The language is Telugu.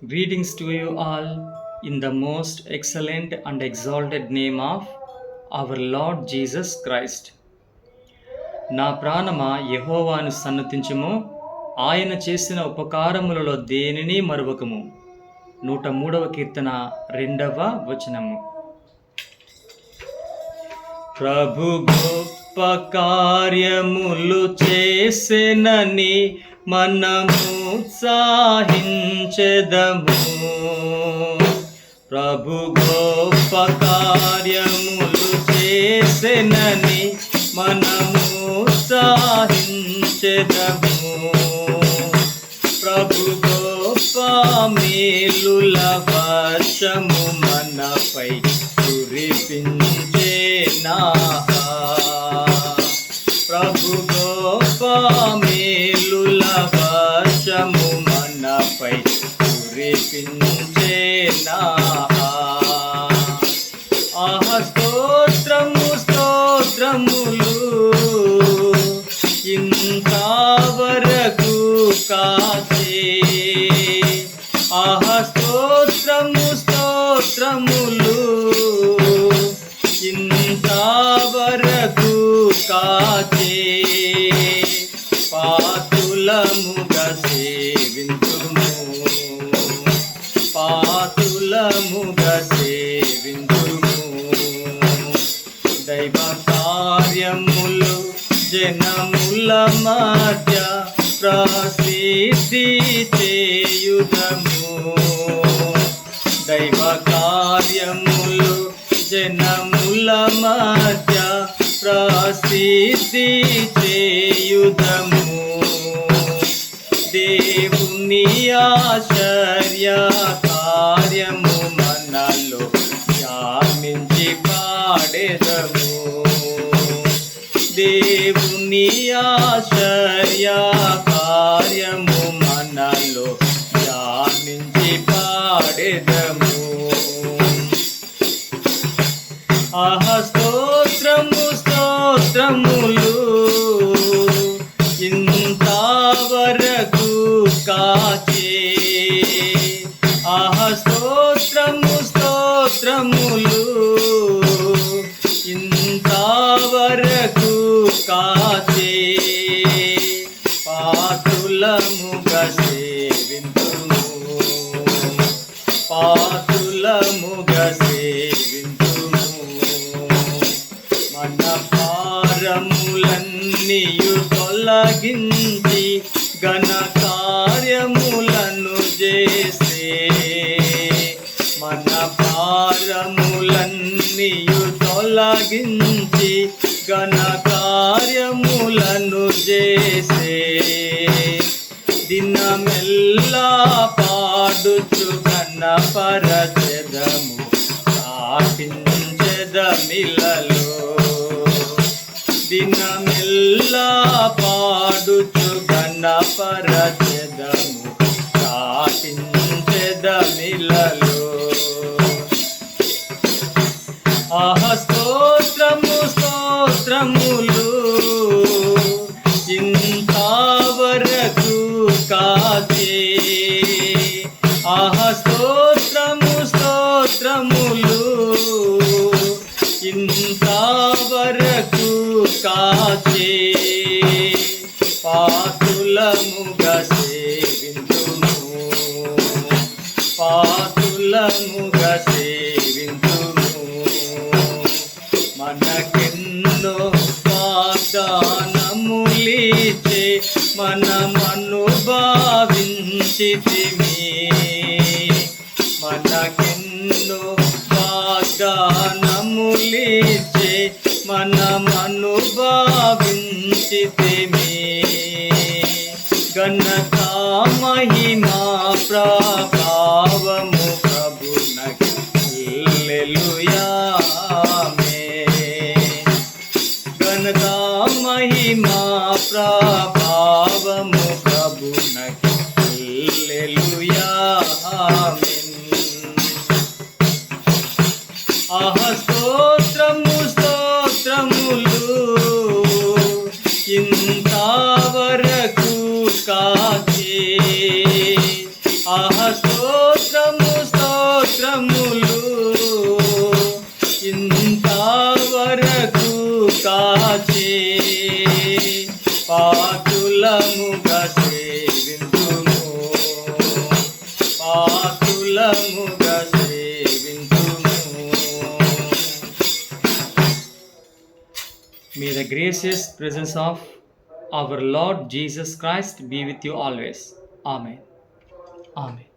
Greetings to you all in the most excellent and exalted name of our Lord Jesus Christ. నా ప్రాణమా యెహోవాను సన్నతించుము, ఆయన చేసిన ఉపకారములలో దేనిని మరువకము. 103వ కీర్తన 2వ వచనము. ప్రభు గొప్ప కార్యములు చేసెనని మనము ఉత్సాహించెదము. ప్రభు గొప్ప కార్యములు చేసెనని మనము ఉత్సాహించెదము. ప్రభు గొప్ప మేలుల వర్షము మనపై కురిపించెనా. ప్రభు గొప్ప మేలుల వర్షము మనపై కురిపించెనా. స్తోత్రము స్తోత్రములు ఇంతవరకు కాచే. స్తోత్రము స్తోత్రములు ఇంతవరకు కాచే. పాతులముగా సేవింతుము, పాతులముగా సేవింతుము. దైవ కార్యములు జనముల మధ్య ప్రసిద్ధి చేయుదము. దైవ కార్యములు జనముల మధ్య ప్రసిద్ధి చేయుదము. దేవుని ఆశ్చర్య కార్యము మనలో ధ్యానించి పాడెదము. దేవుని ఆశ్చర్య కార్యము మనలో ధ్యానించి పాడెదము. స్తోత్రము స్తోత్రములు ఇంతవరకు కాచే. స్తోత్రము స్తోత్రములు ఇంతవరకు కాచే. పాతులముగా సేవింతుము, పాతులముగా సేవింతుము. మన భారములన్నీయు తొలగించి ఘన కార్యములను చేసే. మన భారములన్నీయు తొలగించి ఘన కార్యములను చేసే. దినమెల్లా పాడుచు ఘన పరచెదము, స్థాపించెదమిలలో. దినమెల్లా పాడుచు ఘన పరచెదము, స్థాపించెదమిలలో. స్తోత్రము స్తోత్రములు ఇంతవరకు కాచే. స్తోత్రము స్తోత్రములు ఇంతవరకు కాచే. పాతులముగా సేవింతుము, పాతులముగా సేవింతుము. మనకెన్నో వాగ్దానములిచ్చే మనమను భావించితిమి. మనకెన్నో వాగ్దానములిచ్చే మనమను భావించితిమి. ఘనత మహిమా ప్రభావము ప్రభునకు. హల్లెలూయా ఆమేన్. ఘనత మహిమా ప్రభావము ప్రభునకు. హల్లెలూయా ఆమేన్. స్తోత్రము స్తోత్రములు ఇంతవరకు కాచే. స్తోత్రము May the gracious presence of our Lord Jesus Christ be with you always. Amen. Amen.